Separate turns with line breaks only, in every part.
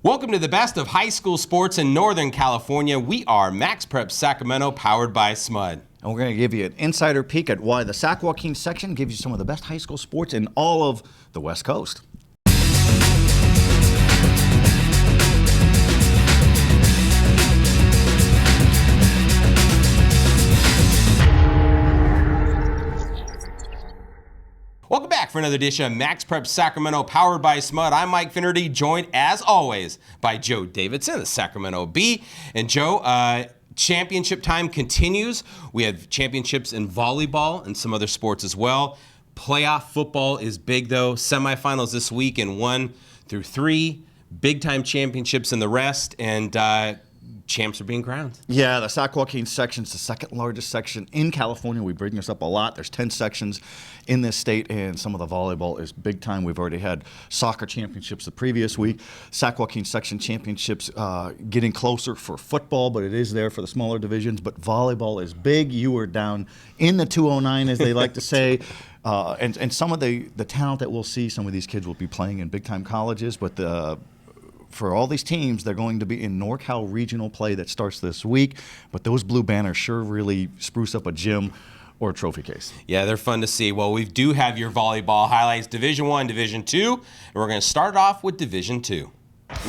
Welcome to the best of high school sports in Northern California. We are MaxPreps Sacramento, powered by SMUD.
And we're going to give you an insider peek at why the Sac Joaquin section gives you some of the best high school sports in all of the West Coast.
Welcome back for another edition of MaxPreps Sacramento, powered by SMUD. I'm Mike Finnerty, joined as always by Joe Davidson, the Sacramento Bee. And Joe, championship time continues. We have championships in volleyball and some other sports as well. Playoff football is big, though. Semifinals this week in 1 through 3. Big-time championships in the rest, and champs are being crowned.
Yeah, the Sac Joaquin section is the second largest section in California. We bring this up a lot. There's 10 sections in this state, and some of the volleyball is big time. We've already had soccer championships the previous week. Sac Joaquin section championships getting closer for football, but it is there for the smaller divisions. But volleyball is big. You were down in the 209, as they like to say. And some of the talent that we'll see, some of these kids will be playing in big-time colleges, but for all these teams, they're going to be in NorCal regional play that starts this week. But those blue banners sure really spruce up a gym or a trophy case.
Yeah, they're fun to see. Well, we do have your volleyball highlights, Division I, Division II, and we're going to start off with Division II.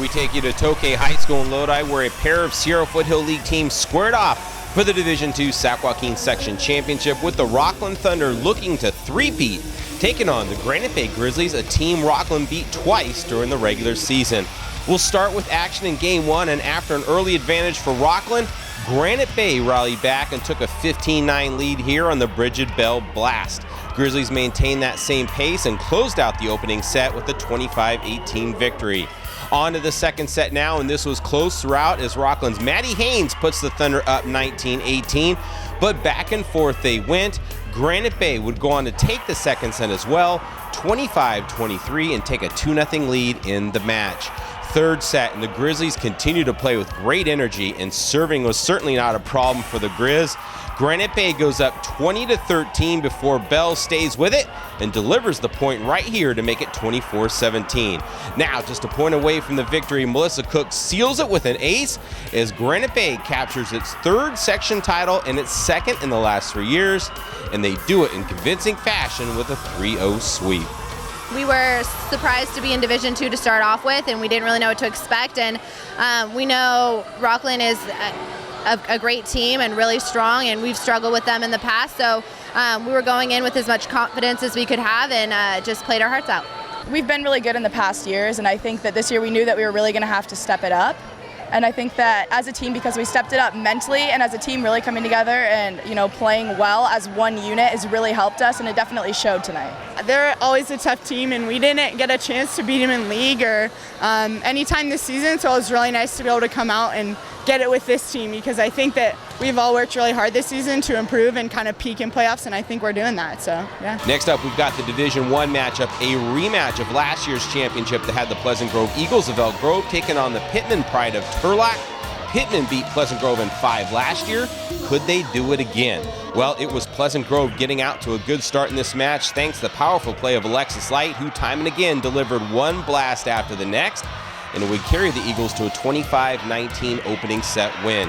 We take you to Tokay High School in Lodi, where a pair of Sierra Foothill League teams squared off for the Division II Sac Joaquin Section Championship, with the Rockland Thunder looking to three-peat, taking on the Granite Bay Grizzlies, a team Rockland beat twice during the regular season. We'll start with action in Game 1, and after an early advantage for Rockland, Granite Bay rallied back and took a 15-9 lead here on the Bridget Bell Blast. Grizzlies maintained that same pace and closed out the opening set with a 25-18 victory. On to the second set now, and this was close throughout as Rockland's Maddie Haynes puts the Thunder up 19-18, but back and forth they went. Granite Bay would go on to take the second set as well, 25-23, and take a 2-0 lead in the match. Third set, and the Grizzlies continue to play with great energy, and serving was certainly not a problem for the Grizz. Granite Bay goes up 20-13 before Bell stays with it and delivers the point right here to make it 24-17. Now, just a point away from the victory, Melissa Cook seals it with an ace as Granite Bay captures its third section title and its second in the last 3 years, and they do it in convincing fashion with a 3-0 sweep.
We were surprised to be in Division II to start off with, and we didn't really know what to expect. And we know Rockland is a great team and really strong, and we've struggled with them in the past. So we were going in with as much confidence as we could have, and just played our hearts out.
We've been really good in the past years, and I think that this year we knew that we were really going to have to step it up. And I think that as a team, because we stepped it up mentally and as a team really coming together and, playing well as one unit has really helped us, and it definitely showed tonight.
They're always a tough team, and we didn't get a chance to beat them in league or anytime this season, so it was really nice to be able to come out and get it with this team, because I think that we've all worked really hard this season to improve and kind of peak in playoffs, and I think we're doing that, so yeah.
Next up, we've got the Division I matchup, a rematch of last year's championship that had the Pleasant Grove Eagles of Elk Grove taking on the Pittman Pride of Turlock. Pittman beat Pleasant Grove in 5 last year. Could they do it again? Well, it was Pleasant Grove getting out to a good start in this match thanks to the powerful play of Alexis Light, who time and again delivered one blast after the next, and it would carry the Eagles to a 25-19 opening set win.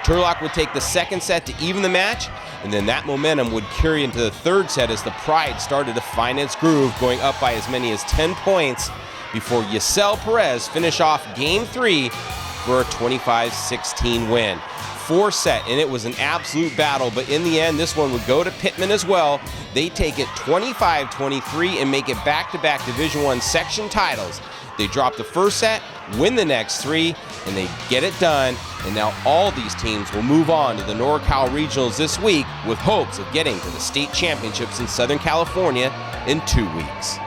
Turlock would take the second set to even the match, and then that momentum would carry into the third set as the Pride started to find its groove, going up by as many as 10 points before Yasel Perez finished off Game 3 for a 25-16 win. 4 set, and it was an absolute battle, but in the end, this one would go to Pittman as well. They take it 25-23 and make it back-to-back Division I section titles. They drop the first set, win the next 3, and they get it done. And now all these teams will move on to the NorCal Regionals this week with hopes of getting to the state championships in Southern California in 2 weeks.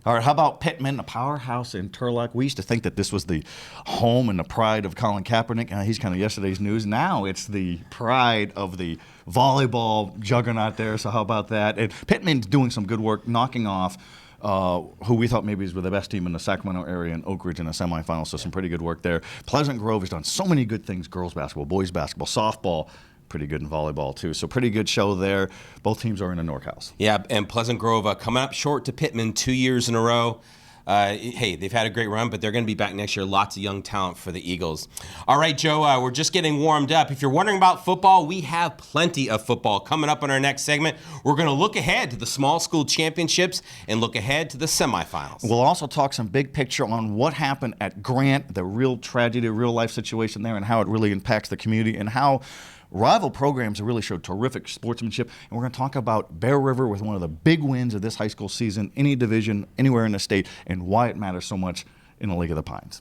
All right, how about Pittman, a powerhouse in Turlock? We used to think that this was the home and the pride of Colin Kaepernick. He's kind of yesterday's news. Now it's the pride of the volleyball juggernaut there, so how about that? And Pittman's doing some good work, knocking off who we thought maybe were the best team in the Sacramento area in Oak Ridge in the semifinals, so some pretty good work there. Pleasant Grove has done so many good things, girls basketball, boys basketball, softball, pretty good in volleyball too. So pretty good show there. Both teams are in the NorCals.
Yeah, and Pleasant Grove coming up short to Pittman 2 years in a row. Hey, they've had a great run, but they're going to be back next year. Lots of young talent for the Eagles. All right, Joe, we're just getting warmed up. If you're wondering about football, we have plenty of football. Coming up in our next segment, we're going to look ahead to the small school championships and look ahead to the semifinals.
We'll also talk some big picture on what happened at Grant, the real tragedy, real life situation there, and how it really impacts the community, and how rival programs have really showed terrific sportsmanship. And we're going to talk about Bear River with one of the big wins of this high school season, any division, anywhere in the state, and why it matters so much in the League of the Pines.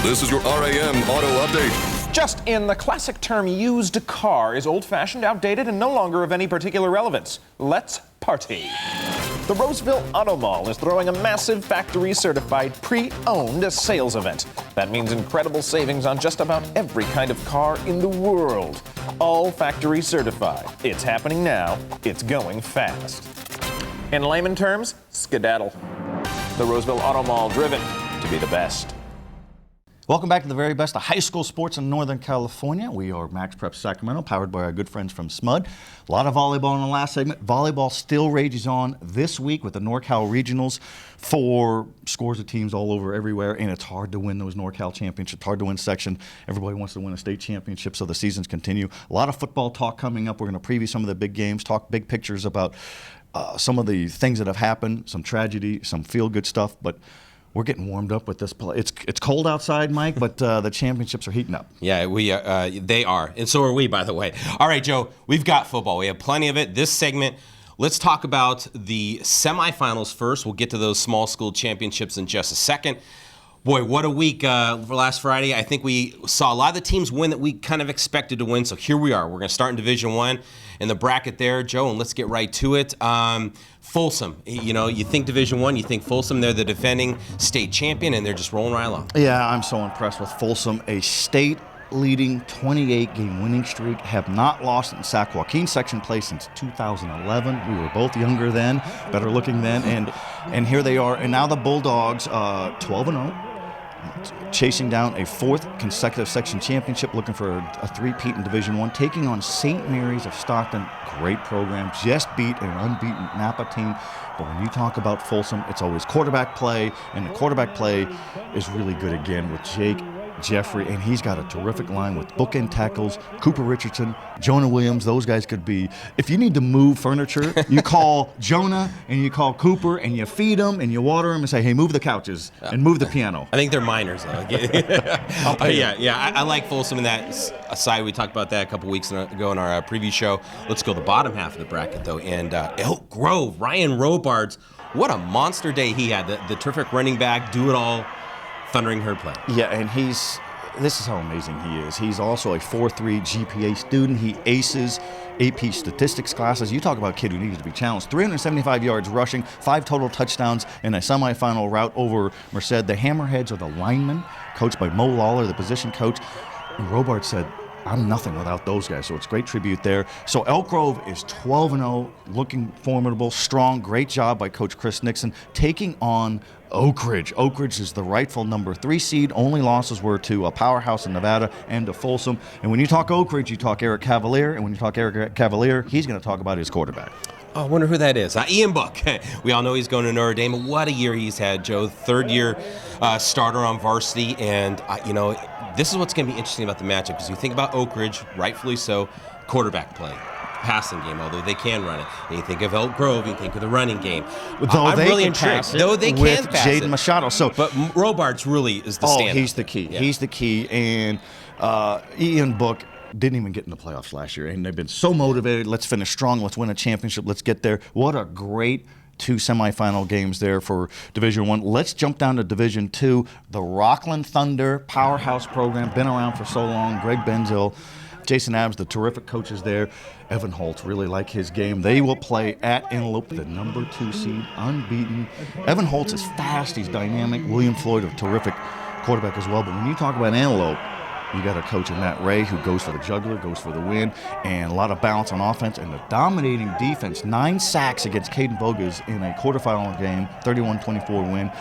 This is your RAM Auto Update.
Just in, the classic term used car is old-fashioned, outdated, and no longer of any particular relevance. Let's party. The Roseville Auto Mall is throwing a massive factory-certified pre-owned sales event. That means incredible savings on just about every kind of car in the world. All factory certified. It's happening now. It's going fast. In layman terms, skedaddle. The Roseville Auto Mall, driven to be the best.
Welcome back to the very best of high school sports in Northern California. We are MaxPreps Sacramento, powered by our good friends from SMUD. A lot of volleyball in the last segment. Volleyball still rages on this week with the NorCal Regionals for scores of teams all over everywhere, and it's hard to win those NorCal championships, hard to win section. Everybody wants to win a state championship, so the seasons continue. A lot of football talk coming up. We're going to preview some of the big games, talk big pictures about some of the things that have happened, some tragedy, some feel-good stuff, but we're getting warmed up with this play. It's cold outside, Mike, but the championships are heating up.
Yeah, they are, and so are we, by the way. All right, Joe, we've got football. We have plenty of it. This segment, let's talk about the semifinals first. We'll get to those small school championships in just a second. Boy, what a week for last Friday. I think we saw a lot of the teams win that we kind of expected to win, so here we are. We're going to start in Division I in the bracket there, Joe, and let's get right to it. Folsom, you think Division I, you think Folsom, they're the defending state champion, and they're just rolling right along.
Yeah, I'm so impressed with Folsom, a state-leading 28-game winning streak, have not lost in Sac Joaquin section play since 2011. We were both younger then, better looking then, and here they are. And now the Bulldogs, 12-0. Chasing down a fourth consecutive section championship, looking for a three-peat in Division I, taking on St. Mary's of Stockton. Great program, just beat an unbeaten Napa team. But when you talk about Folsom, it's always quarterback play, and the quarterback play is really good again with Jake Jeffrey, and he's got a terrific line with bookend tackles. Cooper Richardson, Jonah Williams, those guys could be. If you need to move furniture, you call Jonah and you call Cooper and you feed them and you water them and say, hey, move the couches and move the piano.
I think they're minors, though. I like Folsom in that aside. We talked about that a couple weeks ago in our preview show. Let's go to the bottom half of the bracket, though. And Elk Grove, Ryan Robards, what a monster day he had. The terrific running back, do-it-all, Thundering Herd play.
Yeah, and this is how amazing he is. He's also a 4.3 GPA student. He aces AP statistics classes. You talk about a kid who needs to be challenged. 375 yards rushing, 5 total touchdowns in a semifinal route over Merced. The Hammerheads are the linemen, coached by Mo Lawler, the position coach. And Robart said, I'm nothing without those guys, so it's great tribute there. So Elk Grove is 12-0, looking formidable, strong, great job by Coach Chris Nixon, taking on Oak Ridge. Oak Ridge is the rightful number 3 seed. Only losses were to a powerhouse in Nevada and to Folsom. And when you talk Oak Ridge, you talk Eric Cavalier. And when you talk Eric Cavalier, he's going to talk about his quarterback.
Oh, I wonder who that is. Ian Book. We all know he's going to Notre Dame. What a year he's had, Joe. Third-year starter on varsity. And, this is what's going to be interesting about the matchup, because you think about Oak Ridge, rightfully so, quarterback play. Passing game, although they can run it. And you think of Elk Grove, you think of the running game.
Though they really can pass it with Jaden Machado.
But Robards really is the standout.
He's the key. Yeah. He's the key. And Ian Book didn't even get in the playoffs last year, and they've been so motivated. Let's finish strong. Let's win a championship. Let's get there. What a great 2 semifinal games there for Division I. Let's jump down to Division II. The Rockland Thunder powerhouse program, been around for so long. Greg Benzill, Jason Adams, the terrific coaches there. Evan Holtz, really like his game. They will play at Antelope, the number 2 seed, unbeaten. Evan Holtz is fast. He's dynamic. William Floyd, a terrific quarterback as well. But when you talk about Antelope, you got a coach in Matt Ray who goes for the juggler, goes for the win, and a lot of balance on offense and the dominating defense. 9 sacks against Caden Bogas in a quarterfinal game, 31-24 win.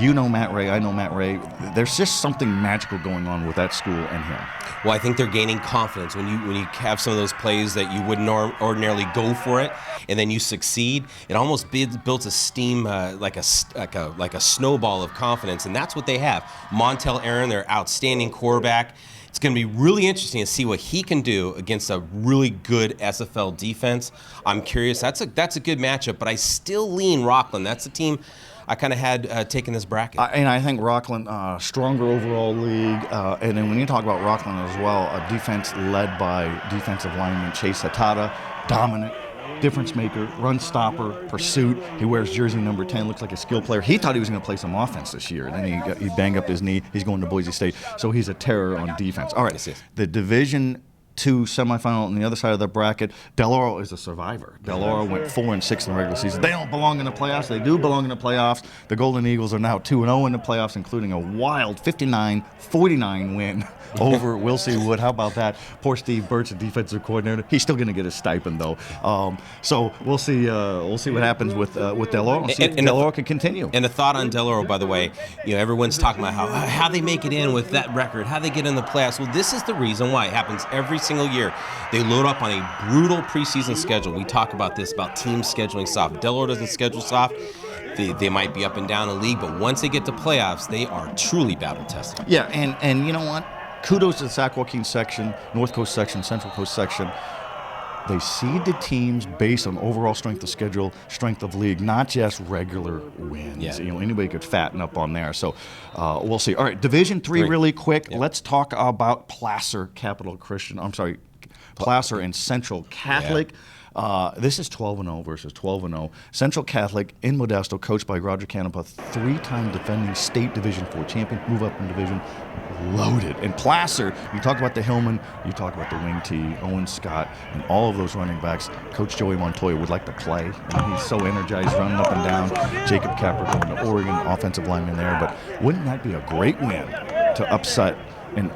You know Matt Ray, I know Matt Ray. There's just something magical going on with that school and him.
Well, I think they're gaining confidence when you have some of those plays that you wouldn't ordinarily go for it, and then you succeed. It almost builds a steam like a snowball of confidence, and that's what they have. Montel Aaron, their outstanding quarterback. It's going to be really interesting to see what he can do against a really good SFL defense. I'm curious. That's a good matchup, but I still lean Rockland. That's the team I kind of had taken this bracket.
And I think Rockland, stronger overall league. And then when you talk about Rockland as well, a defense led by defensive lineman Chase Hatada, dominant, difference maker, run stopper, pursuit. He wears jersey number 10, looks like a skill player. He thought he was going to play some offense this year. Then he banged up his knee. He's going to Boise State. So he's a terror on defense. All right,
yes.
The Division II semifinal on the other side of the bracket. Del Oro is a survivor. Del Oro went 4-6 in the regular season. They don't belong in the playoffs. They do belong in the playoffs. The Golden Eagles are now 2-0 in the playoffs, including a wild 59-49 win over Wilsey Wood. How about that? Poor Steve Burt's the defensive coordinator. He's still going to get a stipend though. So we'll see. We'll see what happens with Del Oro. See if Del Oro can continue.
And a thought on Del Oro, by the way. Everyone's talking about how they make it in with that record, how they get in the playoffs. Well, this is the reason why it happens every single year. They load up on a brutal preseason schedule. We talk about this, about teams scheduling soft. Del Oro doesn't schedule soft. They might be up and down the league, but once they get to playoffs, they are truly battle tested.
Yeah, and you know what? Kudos to the Sac Joaquin section, North Coast section, Central Coast section. They seed the teams based on overall strength of schedule, strength of league, not just regular wins.
Yeah.
Anybody could fatten up on there. So we'll see. All right, Division III really quick.
Yeah.
Let's talk about Placer Placer and Central Catholic.
Yeah.
This is 12-0 versus 12-0. Central Catholic in Modesto, coached by Roger Canepa, 3-time defending state Division IV champion, move up in division, loaded. And Placer, you talk about the Hillman, you talk about the wing T, Owen Scott, and all of those running backs. Coach Joey Montoya would like to play. He's so energized, running up and down. Jacob Capper going to Oregon, offensive lineman there. But wouldn't that be a great win to upset and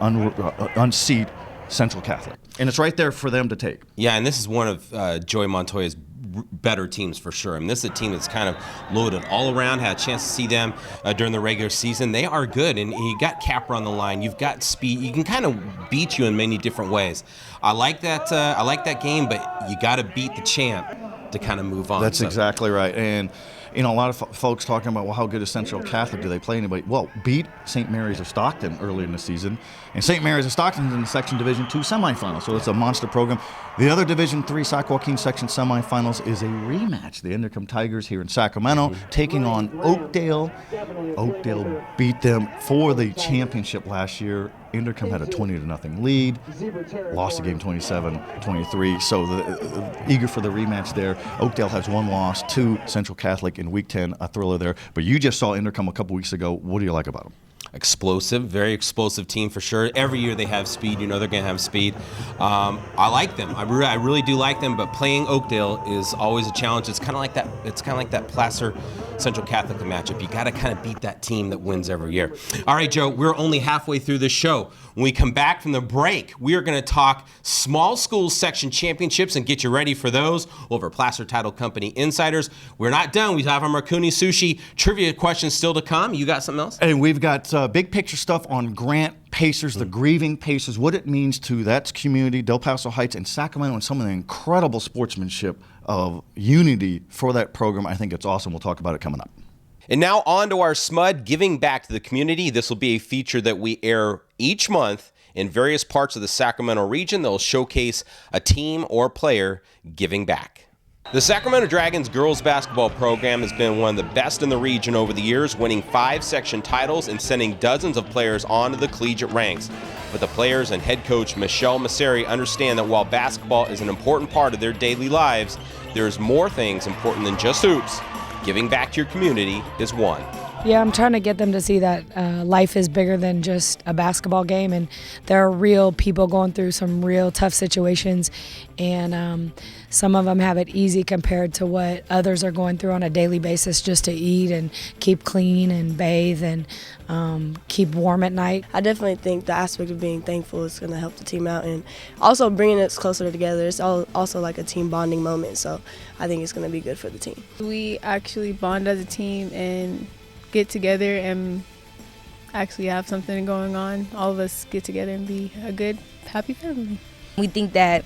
unseat Central Catholic? And it's right there for them to take.
Yeah, and this is one of Joey Montoya's better teams for sure. I mean, this is a team that's kind of loaded all around. Had a chance to see them during the regular season. They are good, and you got Capper on the line. You've got speed. You can kind of beat you in many different ways. I like that. I like that game, but you got to beat the champ to kind of move on.
That's exactly right. And a lot of folks talking about, well, how good is Central Catholic? Do they play anybody? Well, beat St. Mary's of Stockton early in the season. And St. Mary's of Stockton's in the Section Division II semifinal, so it's a monster program. The other Division III Sac Joaquin Section semifinals is a rematch. The Intercom Tigers here in Sacramento taking on Oakdale. Oakdale beat them for the championship last year. Intercom had a 20-0 lead, lost the game 27-23. So eager for the rematch there. Oakdale has one loss to Central Catholic in Week 10, a thriller there. But you just saw Intercom a couple weeks ago. What do you like about them?
Explosive, very explosive team for sure. Every year they have speed. They're going to have speed. I like them. I really do like them. But playing Oakdale is always a challenge. It's kind of like that. It's kind of like that Placer Central Catholic matchup. You got to kind of beat that team that wins every year. All right, Joe. We're only halfway through the show. When we come back from the break, we are going to talk small schools section championships and get you ready for those over Placer Title Company Insiders. We're not done. We have our Marconi Sushi trivia questions still to come. You got something else?
And we've got big picture stuff on Grant Pacers, the grieving Pacers, what it means to that community, Del Paso Heights, and Sacramento, and some of the incredible sportsmanship of unity for that program. I think it's awesome. We'll talk about it coming up.
And now on to our SMUD, Giving Back to the Community. This will be a feature that we air each month in various parts of the Sacramento region. They'll showcase a team or player giving back. The Sacramento Dragons girls basketball program has been one of the best in the region over the years, winning 5 section titles and sending dozens of players onto the collegiate ranks. But the players and head coach Michelle Masseri understand that while basketball is an important part of their daily lives, there's more things important than just hoops. Giving back to your community is one.
Yeah, I'm trying to get them to see that life is bigger than just a basketball game, and there are real people going through some real tough situations, and some of them have it easy compared to what others are going through on a daily basis just to eat and keep clean and bathe and keep warm at night.
I definitely think the aspect of being thankful is going to help the team out, and also bringing us closer together. It's also like a team bonding moment, so I think it's going to be good for the team.
We actually bond as a team and get together and actually have something going on. All of us get together and be a good, happy family.
We think that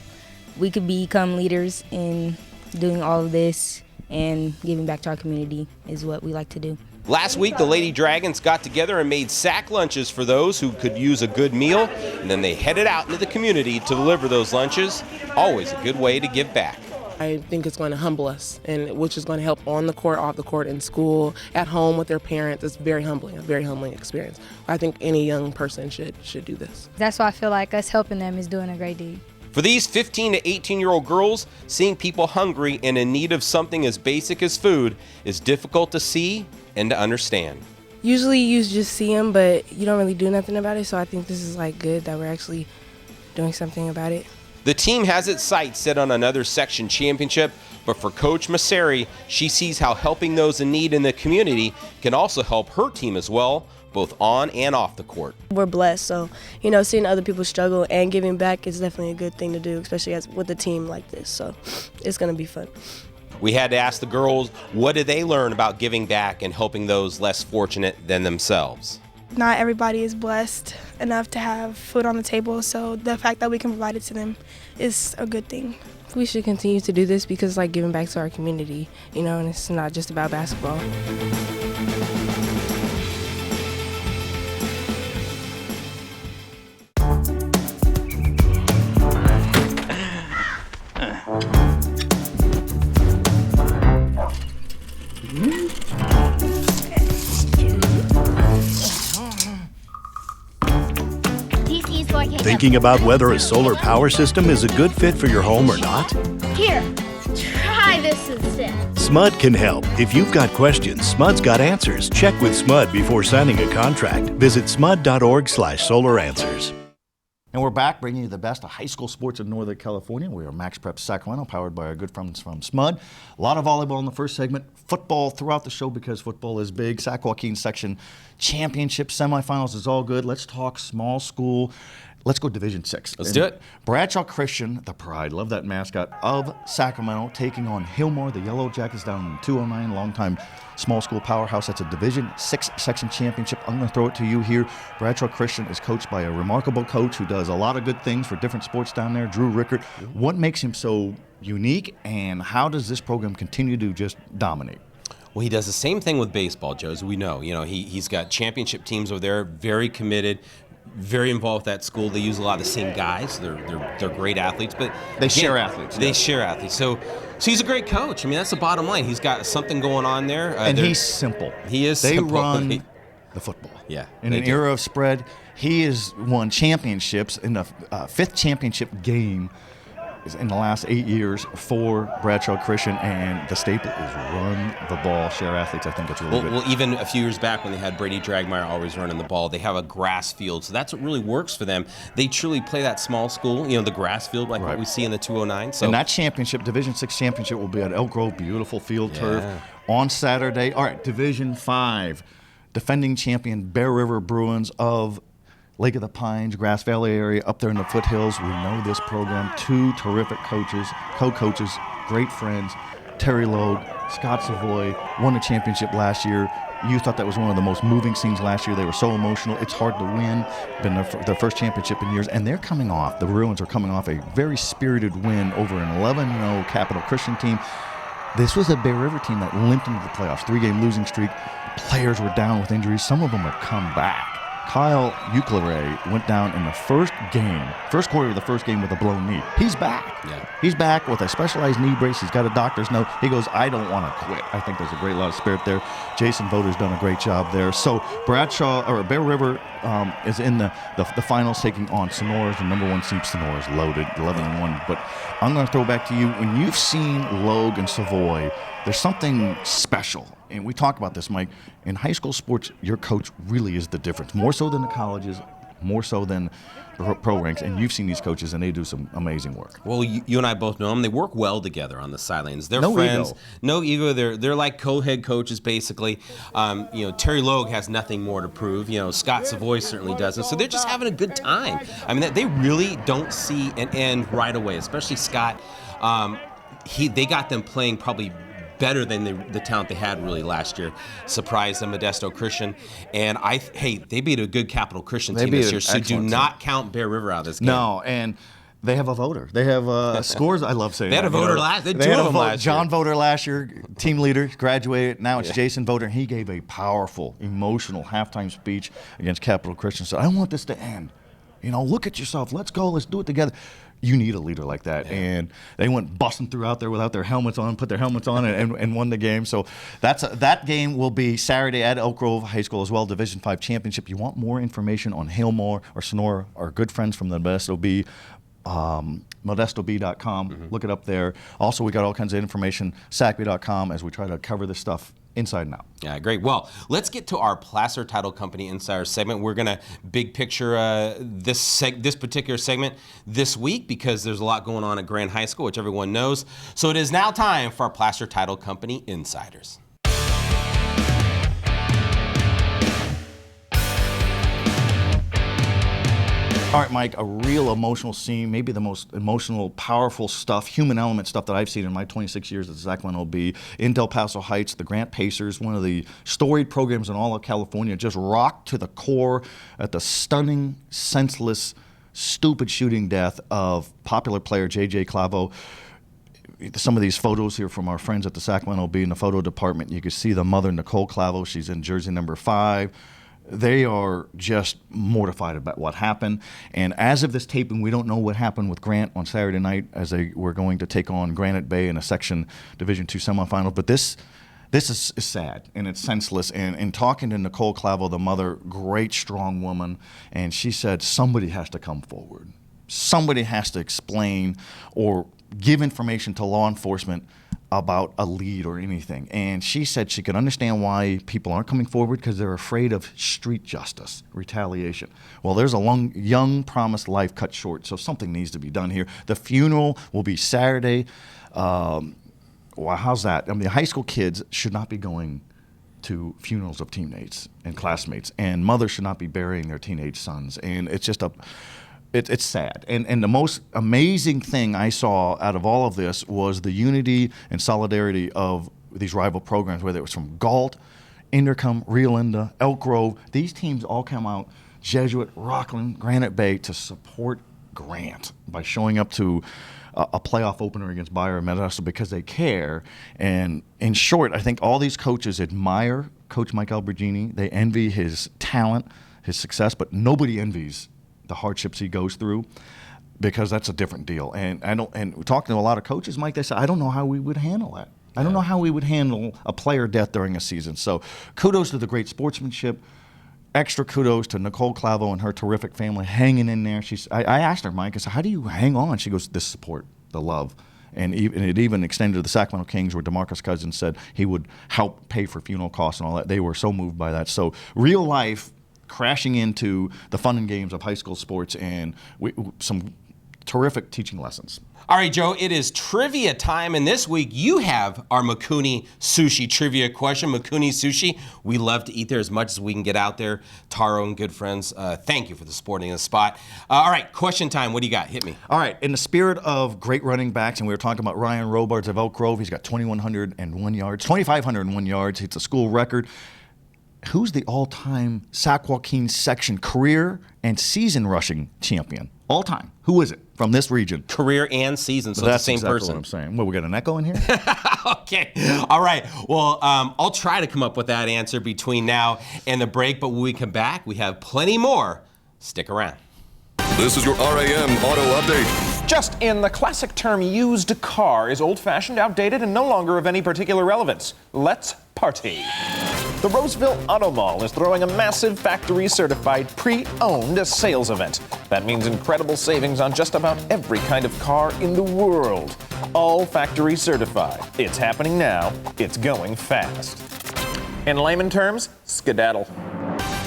we could become leaders in doing all of this, and giving back to our community is what we like to do.
Last week, the Lady Dragons got together and made sack lunches for those who could use a good meal, and then they headed out into the community to deliver those lunches. Always a good way to give back.
I think it's going to humble us, and which is going to help on the court, off the court, in school, at home with their parents. It's very humbling, a very humbling experience. I think any young person should do this.
That's why I feel like us helping them is doing a great deed.
For these 15 to 18-year-old girls, seeing people hungry and in need of something as basic as food is difficult to see and to understand.
Usually you just see them, but you don't really do nothing about it, so I think this is like good that we're actually doing something about it.
The team has its sights set on another section championship, but for Coach Masseri, she sees how helping those in need in the community can also help her team as well, both on and off the court.
We're blessed, so seeing other people struggle and giving back is definitely a good thing to do, especially with a team like this, so it's going to be fun.
We had to ask the girls, what did they learn about giving back and helping those less fortunate than themselves?
Not everybody is blessed enough to have food on the table, so the fact that we can provide it to them is a good thing.
We should continue to do this because it's like giving back to our community, and it's not just about basketball.
Thinking about whether a solar power system is a good fit for your home or not?
Here, try this instead.
SMUD can help. If you've got questions, SMUD's got answers. Check with SMUD before signing a contract. Visit smud.org/solaranswers.
And we're back bringing you the best of high school sports in Northern California. We are MaxPreps Sacramento, powered by our good friends from SMUD. A lot of volleyball in the first segment, football throughout the show because football is big. Sac Joaquin section championship semifinals is all good. Let's talk small school. Let's go Division 6.
Let's do it.
Bradshaw Christian, the pride, love that mascot, of Sacramento, taking on Hillmore, the Yellow Jackets, down in 209, longtime small school powerhouse. That's a Division 6 section championship. I'm going to throw it to you here. Bradshaw Christian is coached by a remarkable coach who does a lot of good things for different sports down there, Drew Rickert. What makes him so unique, and how does this program continue to just dominate?
Well, he does the same thing with baseball, Joe, as we know. He's got championship teams over there, very committed, very involved with that school. They use a lot of the same guys. They're great athletes, but
they share athletes.
They share athletes. So he's a great coach. I mean, that's the bottom line. He's got something going on there.
And he's simple.
He is
simple.
They
run the football.
Yeah.
In an era of spread, he has won championships in the fifth championship game in the last 8 years for Bradshaw Christian, and the staple is run the ball, share athletes. I think it's really good.
Well, even a few years back when they had Brady Dragmeyer always running the ball, they have a grass field, so that's what really works for them. They truly play that small school, the grass field like what we see in the 209. So,
and that championship, Division 6 championship, will be at Elk Grove, beautiful field turf on Saturday. All right, Division 5, defending champion Bear River Bruins of Lake of the Pines, Grass Valley area, up there in the foothills. We know this program. Two terrific coaches, co-coaches, great friends. Terry Logue, Scott Savoy, won the championship last year. You thought that was one of the most moving scenes last year. They were so emotional. It's hard to win. Been their first championship in years. And they're coming off, the Bruins are coming off a very spirited win over an 11-0 Capital Christian team. This was a Bear River team that limped into the playoffs. 3-game losing streak. Players were down with injuries. Some of them have come back. Kyle Euclere went down in the first quarter of the first game with a blown knee. He's back.
Yeah.
He's back with a specialized knee brace. He's got a doctor's note. He goes, I don't want to quit. I think there's a great lot of spirit there. Jason Voder's done a great job there. So Bear River is in the finals, taking on Sonora's. The number 1 seed Sonora's loaded, 11-1. But I'm going to throw it back to you. When you've seen Logue and Savoy, there's something special. And we talk about this, Mike. In high school sports, your coach really is the difference. More so than the colleges, more so than pro ranks. And you've seen these coaches, and they do some amazing work.
Well, you and I both know them. They work well together on the sidelines. They're
no
friends.
Ego.
No ego. They're like co-head coaches, basically. Terry Logue has nothing more to prove. Scott Savoy certainly doesn't. So they're just having a good time. I mean, they really don't see an end right away, especially Scott. They got them playing probably better than the talent they had really last year. Surprised them, Modesto Christian. And they beat a good Capital Christian team this year, so do not count Bear River out of this game.
No, and they have a voter. They have scores. I love saying
they had a voter last. They had two of them last year.
John Voter last year, team leader, graduated. Now it's Jason Voter, and he gave a powerful, emotional halftime speech against Capital Christian. So I want this to end. Look at yourself. Let's go. Let's do it together. You need a leader like that. And they went busting through out there without their helmets on, put their helmets on, and won the game. So that game will be Saturday at Elk Grove High School as well, Division V championship. You want more information on Hailmore or Sonora, our good friends from the Modesto Bee, ModestoB.com. Look it up there. Also, we got all kinds of information, SACB.com, as we try to cover this stuff inside and out.
Yeah, great. Well, let's get to our Placer Title Company Insider segment. We're going to big picture this particular segment this week because there's a lot going on at Grand High School, which everyone knows. So it is now time for our Placer Title Company Insiders.
All right, Mike, a real emotional scene, maybe the most emotional, powerful stuff, human element stuff that I've seen in my 26 years at the Sacramento Bee. In Del Paso Heights, the Grant Pacers, one of the storied programs in all of California, just rocked to the core at the stunning, senseless, stupid shooting death of popular player J.J. Clavo. Some of these photos here from our friends at the Sacramento Bee in the photo department, you can see the mother, Nicole Clavo. She's in jersey number 5. They are just mortified about what happened. And as of this taping, we don't know what happened with Grant on Saturday night as they were going to take on Granite Bay in a Section Division II semifinal. But this is sad, and it's senseless. And in talking to Nicole Clavo, the mother, great, strong woman, and she said somebody has to come forward. Somebody has to explain or give information to law enforcement about a lead or anything. And she said she could understand why people aren't coming forward because they're afraid of street justice, retaliation. Well, there's a young promised life cut short, so something needs to be done here. The funeral will be Saturday. Well, how's that? I mean, high school kids should not be going to funerals of teammates and classmates, and mothers should not be burying their teenage sons. And it's just it's sad. And the most amazing thing I saw out of all of this was the unity and solidarity of these rival programs, whether it was from Galt, Inderkum, Rio Linda, Elk Grove. These teams all come out, Jesuit, Rockland, Granite Bay, to support Grant by showing up to a playoff opener against Bayer and Modesto because they care. And in short, I think all these coaches admire Coach Mike Albergini. They envy his talent, his success, but nobody envies the hardships he goes through, because that's a different deal. And talking to a lot of coaches, Mike, they say, I don't know how we would handle that. I don't know how we would handle a player death during a season. So kudos to the great sportsmanship. Extra kudos to Nicole Clavo and her terrific family hanging in there. I asked her, Mike, I said, how do you hang on? She goes, this support, the love. And it even extended to the Sacramento Kings, where DeMarcus Cousins said he would help pay for funeral costs and all that. They were so moved by that. So real life crashing into the fun and games of high school sports, and some terrific teaching lessons.
All right, Joe, it is trivia time, and this week you have our Mikuni Sushi trivia question. Mikuni Sushi, we love to eat there as much as we can get out there. Taro and good friends, thank you for the supporting the spot. All right, question time. What do you got? Hit me.
All right, in the spirit of great running backs, and we were talking about Ryan Robards of Elk Grove, he's got 2,501 yards. It's a school record. Who's the all-time Sac Joaquin section career and season rushing champion? All-time. Who is it from this region?
Career and season, so
that's
it's the same
exactly
person.
What I'm saying. Well, we got an echo in here?
Okay. All right. Well, I'll try to come up with that answer between now and the break, but when we come back, we have plenty more. Stick around.
This is your RAM Auto Update.
Just in, the classic term used car is old-fashioned, outdated, and no longer of any particular relevance. Let's party. The Roseville Auto Mall is throwing a massive factory-certified pre-owned sales event. That means incredible savings on just about every kind of car in the world. All factory certified. It's happening now. It's going fast. In layman terms, skedaddle.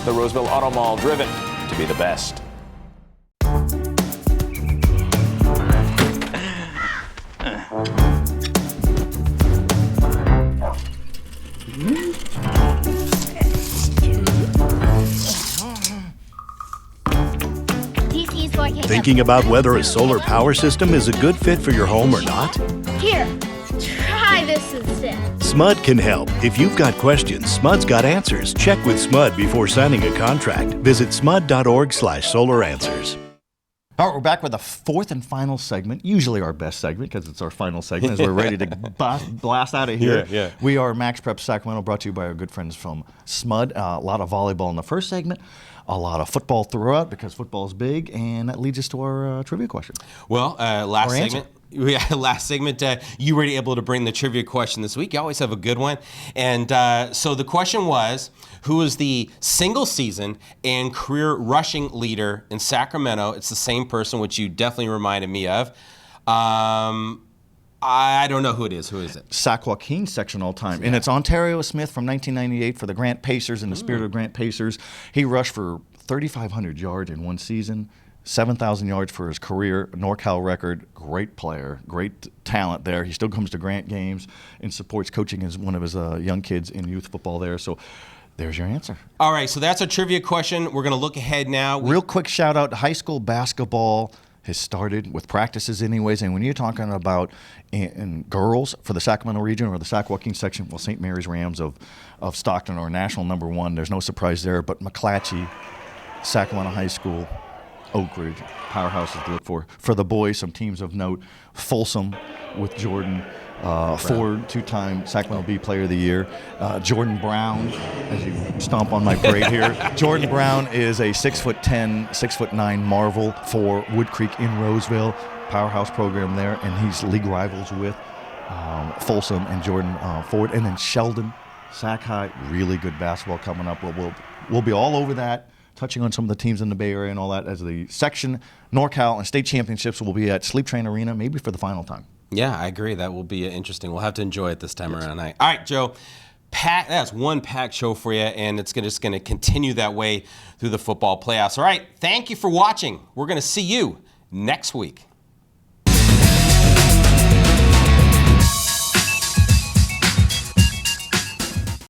The Roseville Auto Mall, driven to be the best.
Thinking about whether a solar power system is a good fit for your home or not?
Here, try this instead.
SMUD can help. If you've got questions, SMUD's got answers. Check with SMUD before signing a contract. Visit smud.org/solaranswers.
All right, we're back with the fourth and final segment, usually our best segment because it's our final segment as we're ready to blast out of here.
Yeah.
We are Max Prep Sacramento, brought to you by our good friends from SMUD. A lot of volleyball in the first segment, a lot of football throughout because football is big, and that leads us to our trivia question.
Well, last segment, you were able to bring the trivia question this week. You always have a good one. And so the question was, who is the single season and career rushing leader in Sacramento? It's the same person, which you definitely reminded me of. I don't know who it is. Who is it?
Sac Joaquin section all time. And it's Ontario Smith from 1998 for the Grant Pacers in the spirit of Grant Pacers. He rushed for 3,500 yards in one season. 7,000 yards for his career, NorCal record. Great player, great talent there. He still comes to Grant games and supports coaching as one of his young kids in youth football there. So there's your answer.
All right, so that's a trivia question. We're going to look ahead now.
Real quick shout out, high school basketball has started with practices anyways. And when you're talking about in girls for the Sacramento region or the Sac Joaquin section, well, St. Mary's Rams of Stockton are national number one. There's no surprise there. But McClatchy, Sacramento High School, Oak Ridge, powerhouses to look for. For the boys, some teams of note, Folsom with Jordan Ford, two-time Sacramento Bee Player of the Year. Jordan Brown, as you stomp on my parade here. Jordan Brown is a 6'10", 6'9" marvel for Wood Creek in Roseville, powerhouse program there, and he's league rivals with Folsom and Jordan Ford. And then Sheldon, Sac High, really good basketball coming up. We'll be all over that, touching on some of the teams in the Bay Area and all that as the section, NorCal, and state championships will be at Sleep Train Arena, maybe for the final time.
Yeah, I agree. That will be interesting. We'll have to enjoy it this time around. All right, Joe, that's one packed show for you, and it's just going to continue that way through the football playoffs. All right, thank you for watching. We're going to see you next week.